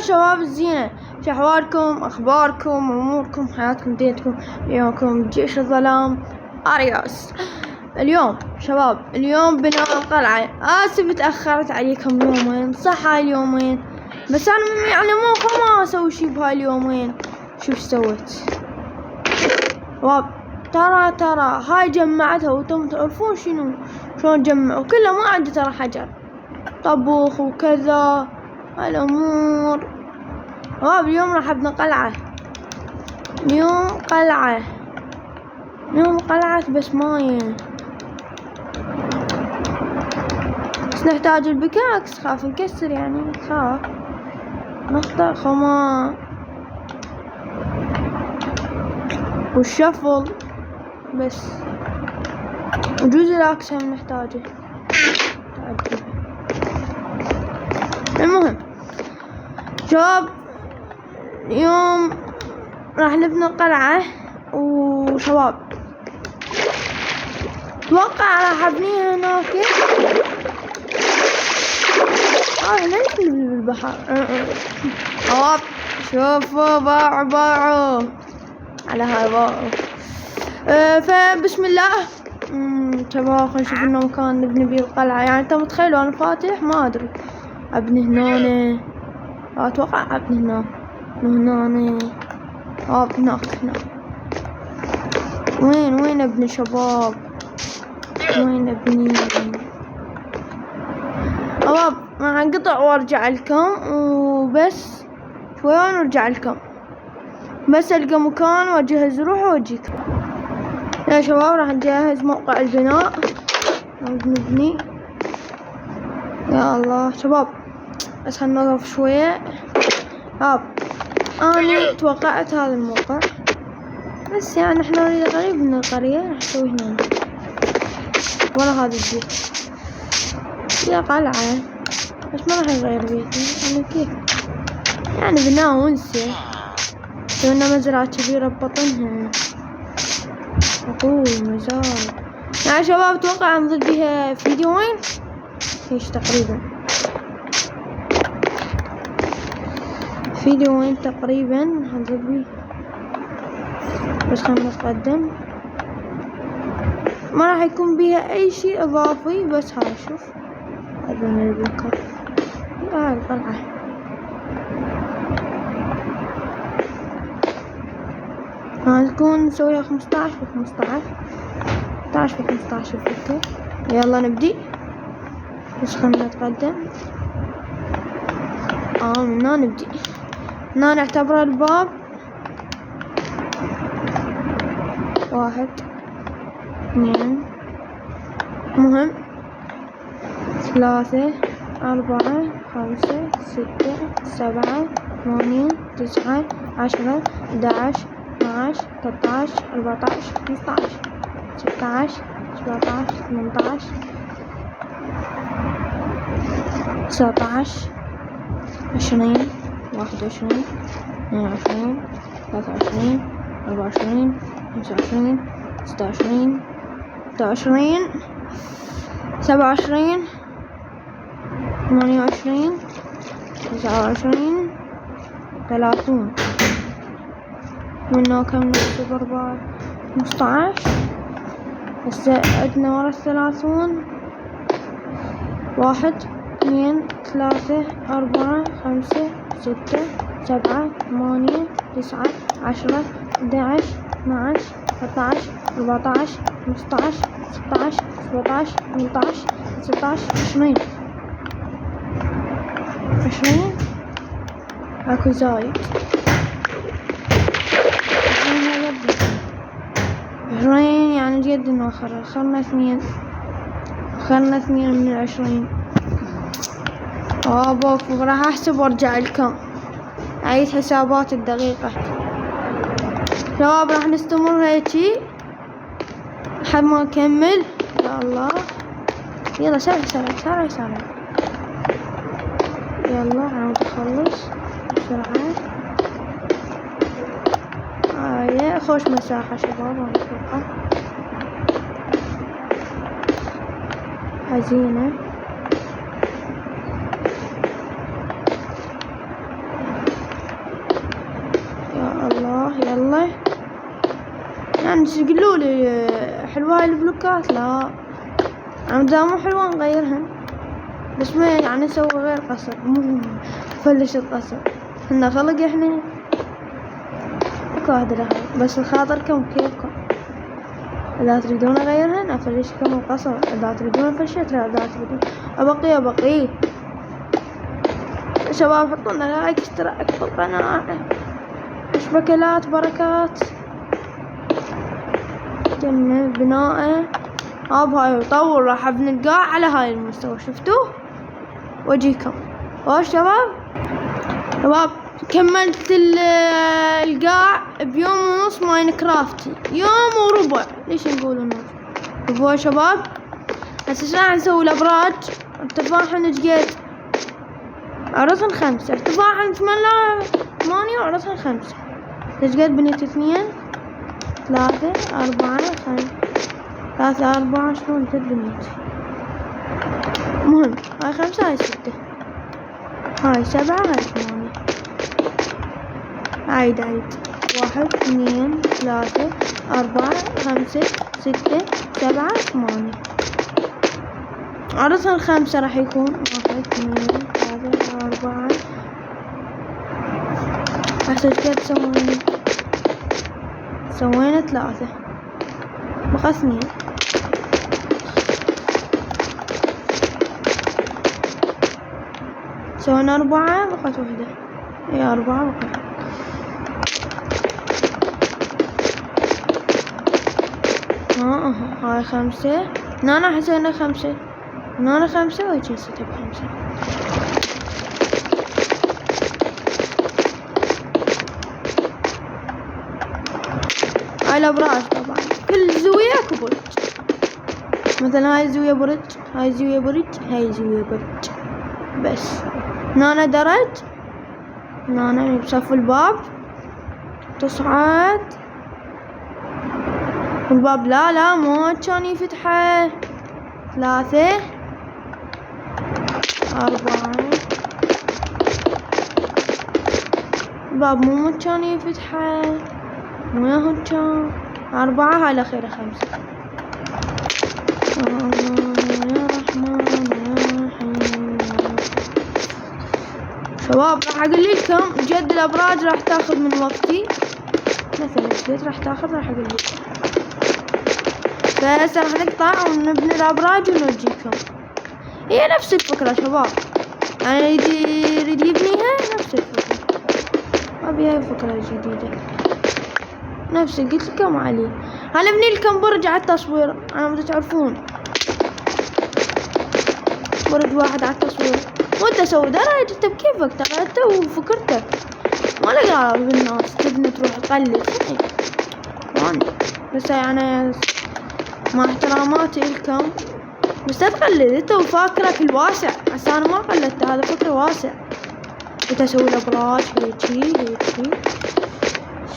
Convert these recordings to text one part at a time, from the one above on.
شباب الزينة، شو أحوالكم؟ أخباركم؟ أموركم؟ حياتكم؟ ديتكم؟ يومكم جيش الظلام أرياس. اليوم شباب بناء القلعة. آسف تأخرت عليكم يومين، صح هاي اليومين، بس أنا يعني ما أسوي شي بهاي اليومين. شوف سويت شباب، ترى هاي جمعتها وانتم تعرفون شلون جمعوا كله، ما عندي ترى حجر طبخ وكذا هالأمور. شباب اليوم راح ابني قلعة، اليوم قلعة بس مايه، بس نحتاج البكاكس، خاف نكسر يعني، خاف نقطع خما والشفل بس، وجوز الاكس هم نحتاجه. المهم شباب اليوم راح نبني قلعة، وشباب اتوقع راح ابنيها هناك. ليش بالبحر؟ شباب شوفوا باعوا على هاي باعوا. فبسم الله شباب، خلينا نشوف انه مكان نبني بيه القلعة. يعني انت متخيلوا انا فاتح ما ادري ابني هنا، اتوقع ابني هنا هناك. وين ابني شباب؟ وين ابني شباب؟ راح انقطع وارجع لكم، وبس شوي ونرجع لكم، بس القى مكان واجهز روحي واجيكم. يا شباب راح نجهز موقع البناء، نبني. يا الله شباب بس هننظف شوية. أنا توقعت هذا الموقع، بس يعني احنا نريد قريب من القرية، راح نسوي هنا ورا هذا البيت. يا قلعة بس ما راح نغير بيتي، يعني كيف يعني بناء ونسة، سوينا مزرعة كبيرة ببطنها، أقول مزار. يا شباب اتوقع انزل بيها فيديوين ايش تقريبا، هنزل بيه، بس خلنا نتقدم. ما راح يكون بيها اي شيء اضافي، بس هاي شوف هذا من البنكر. هاي القلعة هتكون نسويها 15 في 15 الفكرة. يلا نبدي، بس خلنا نتقدم. من هنا نبدي، هنا نعتبر الباب 1 2 مهم 3 4 5 6 7 8 9 10 11 12 13 14 15 16 17 18 19 20 21 22 23 24 25 26 26 27 28 29 30. منه كم نكتب 4 15. هسه عدنا ورا 30 1 2 3 4 5 6 7 8 9 10 11 12 13 14 15 16 17 18 19 20 اكو زايد 20 يعني جد نوخر، خلنا 2 من 20. بوك راح احسب وارجع لكم، اعيد حسابات الدقيقة. شباب راح نستمر هيجي لحد ما نكمل. يا الله يلا سرع يلا عاود اخلص بسرعة. هاي خوش مساحة شباب، اتوقع حزينة. يلا يعني تقولولي حلوة هاي البلوكات؟ لا اذا مو حلوة نغيرها، بس ما يعني نسوي غير قصر، مو نفلش القصر، احنا خلق احنا اكو واحدة لها بس خاطركم كيفكم. اذا تريدون اغيرها افلشكم القصر، اذا تريدون فلشتها، اذا تريدون ابقي. شباب حطوا لنا لايك، اشتراك في القناة، اشبكلات بركات. كمل بناءه. هاي يطول، راح ابني القاع على هاي المستوى، شفتوه؟ واجيكم شباب كملت القاع بيوم ونص ماينكرافتي، يوم وربع، ليش نقول ونص؟ شوفوا شباب هسه راح نسوي الابراج. ارتفاعهن ايش قد؟ عرضهن 5، ارتفاعهن 8 وعرضهن 5. ايش قد بنيت؟ 2 3 4 5 3 4 شلون قد بنيت؟ مهم هاي 5 هاي 6 هاي 7 هاي 8. عيد 1 2 3 4 5 6 7 8. عرضها 5 راح يكون 1 2 3 4. هسه قد سوينا 3 بقى 2. سوينا 4 بقت 1. هي 4 بقت. هاي 5. هنا حسينا 5. هنا 5 وهيجي 6 ب5. هاي الابراج طبعا كل زاوية اكو برج. مثلا هاي زاوية برج، هاي زاوية برج، هاي زاوية برج. بس هنا درج، هنا بصف الباب تصعد الباب. لا مو كان يفتحه. 3 4. الباب مو كان يفتحه، مو هو كان 4. هاي الاخيرة 5. يا رحمن يا رحيم. شباب راح اقول لكم جد الابراج راح تاخذ من وقتي، مثلا البيت راح اقول لكم. بس راح نقطع ونبني الابراج ونرجيكم. هي نفس الفكرة شباب، يعني يريد يبنيها نفس الفكرة، ما بيها فكرة جديدة. نفس قلت لكم عليه. هنبني لكم برج على التصوير، انا ما تعرفون برج واحد على التصوير، وانت سوي درج انت بكيفك، ترى انت وفكرتك، ما لقى بالناس تبني تروح تقلد. بس يعني مع احتراماتي لكم، بس لا تقلد انت وفاكرك الواسع، هسه انا ما قلدت، هذا فكر واسع. انت اسوي الابراج هيجي.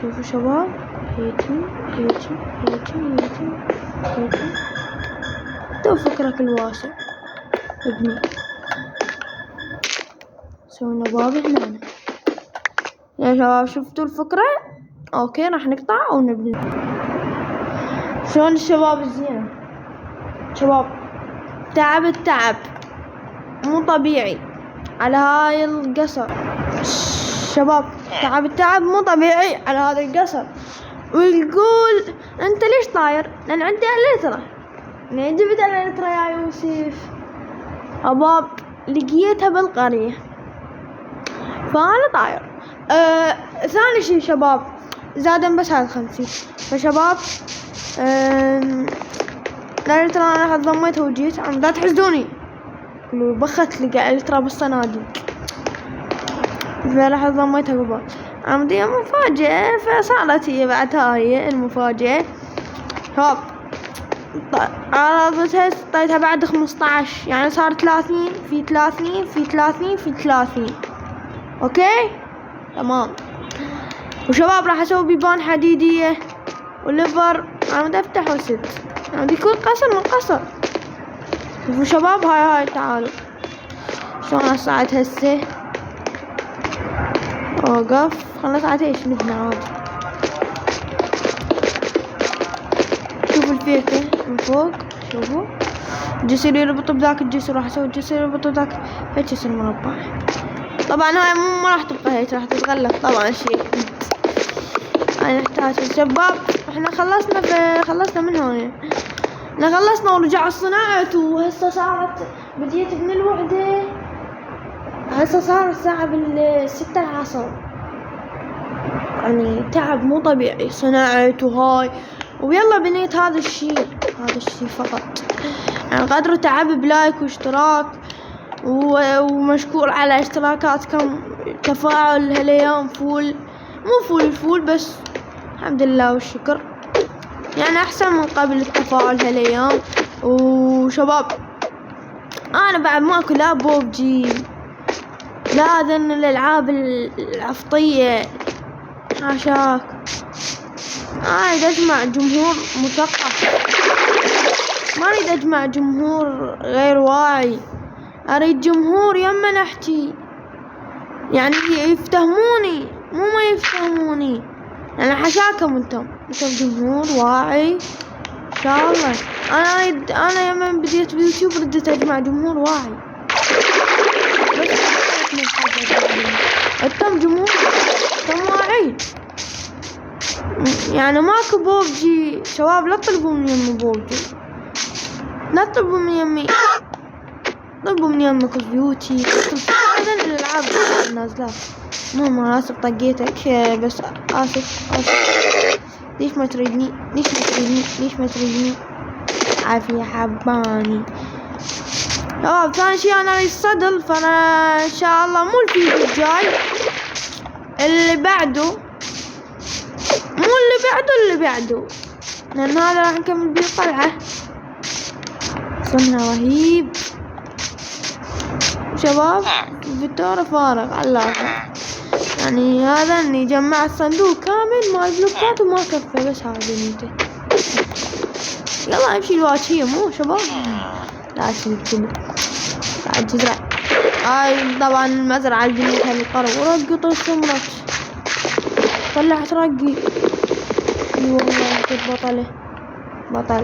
شوفوا شباب هيجي. انت وفكرك الواسع ابني. سوينا باب هنا يا شباب، شفتوا الفكرة؟ اوكي راح نقطع ونبني. شلون الشباب الزينة؟ شباب التعب مو طبيعي على هاي القصر. شباب التعب مو طبيعي على هذا القصر. ويقول انت ليش طاير؟ لان عندي اليترا. منين جبت اليترا يا يوسف؟ شباب لقيتها بالقرية فانا طاير. ثاني شي شباب زادا بس هذا 50. فشباب اليترا انا ضميتها وجيت. لا تحزدوني، بخت لقى اليترا بالصناديق، فراح ضميتها قبل. عمدي مفاجأة، فصارت هي بعدها هي المفاجأة. هوب عرضتها طيتها بعد 15، يعني صار 30 في 30 في 30 في 30. اوكي تمام. وشباب راح اسوي بيبان حديدية وليفر. انا بدي افتح وسد، يعني يكون قصر من قصر. شوفوا شباب هاي تعالوا شلون اصعد هسه. اوقف خلنا نصعد ايش نبني عادي. شوفوا الفيكة من فوق، شوفوا الجسر يربط بذاك الجسر، راح اسوي الجسر يربط بذاك، هيك يصير مربع. طبعا هاي ما راح تبقى هيك، راح تتغلف طبعا شيء. هاي نحتاج شباب، احنا خلصنا من هون، احنا خلصنا ورجع الصناعة، وهسه صارت بديت من الوحدة، هسه صار الساعة 6 العصر، يعني تعب مو طبيعي صناعة وهاي، ويلا بنيت هذا الشيء فقط، يعني قدر تعب بلايك واشتراك، ومشكور على اشتراكاتكم. تفاعل هالايام فول، مو فول بس الحمد لله والشكر، يعني احسن من قبل التفاعل هالايام. وشباب انا بعد ماكو لا بوبجي لا ذن الالعاب العفطية، حاشاك. اريد اجمع جمهور مثقف، ما اريد اجمع جمهور غير واعي، اريد جمهور يما نحكي، يعني يفتهموني مو ما يفتهموني، يعني حشاكم انتم جمهور واعي ان شاء الله. انا يما بديت بيوتيوب رديت اجمع جمهور واعي، انتم جمهور انتم واعي، يعني ماكو بوبجي. شباب لا تطلبوا من يمي بوبجي، لا تطلبوا من يمي، طلبوا من يمي كول بيوتي، هذا الالعاب نازلة. ماما اسف طقيتك، بس اسف ليش ما تريدني عافية حباني. ثاني شي انا اريد صدل، فانا ان شاء الله مو الفيديو الجاي اللي بعده، مو اللي بعده لان هذا راح نكمل بيه القلعة، صنها رهيب شباب. فيتورا فارغ على الآخر، يعني هذا اني جمعت صندوق كامل مال بلوكات وما كفى، بس هذا نيته. يلا امشي الواتشية مو شباب، لا اشيل كله بعد تزرع. هاي طبعا المزرعة اللي بنيتها للقرب، ورقط السمرة طلعت رقي، اي والله كنت بطل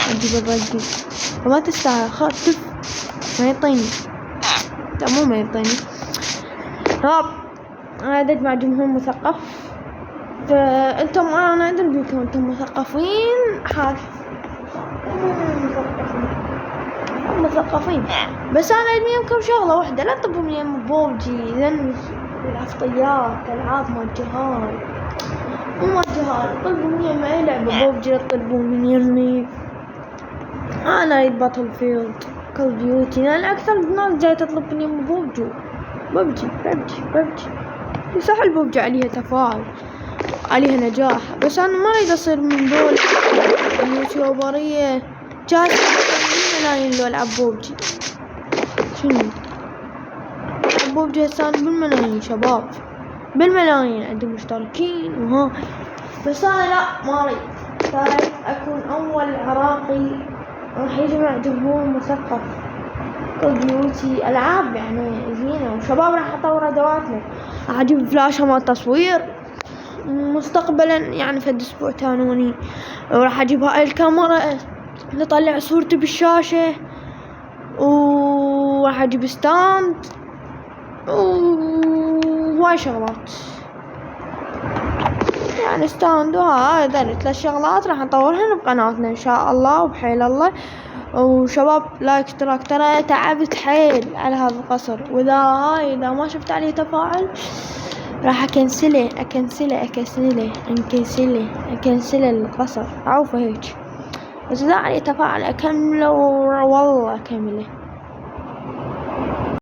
اجيب الرقي، وما تستاهل خاطف ما يعطيني، لا مو ما يعطيني. شباب انا اجمع جمهور مثقف، فانتم انا ادري بيكم انتم مثقفين حاج، مثقفين، بس انا اريد منكم شغله واحده، لا تطلبوا من يم بوبجي ذن العفطيات، العاب مال جهال مو مال جهال، طلبوا من يم اي لعبه بوبجي، لا تطلبوا من يمي. انا اريد باتل فيلد كول بيوتي، لان اكثر الناس جاي تطلب من يم بوبجي. صح البوبجي عليها تفاعل، عليها نجاح، بس انا ما اريد اصير من دول اليوتيوبرية جالسة بالملايين لو العب بوبجي. شنو بوبجي هسه بالملايين شباب، بالملايين عندي مشتركين وها، بس انا لا ما اريد، اريد اكون اول عراقي راح يجمع جمهور مثقف كول بيوتي، العاب يعني زينة. وشباب راح اطور ادواتنا، راح اجيب فلاشة مال تصوير مستقبلا، يعني في الاسبوع تانوني، وراح اجيب هاي الكاميرا نطلع صورتي بالشاشة، وراح اجيب ستاند وهاي شغلات، يعني ستاند وهاي ذلك 3 شغلات راح نطورهن بقناتنا ان شاء الله وبحيل الله. وشباب لايك اشتراك، ترى تعبت حيل على هذا القصر، اذا ما شفت عليه تفاعل راح اكنسله القصر عوفه هيك، بس اذا عليه تفاعل اكمله والله اكمله.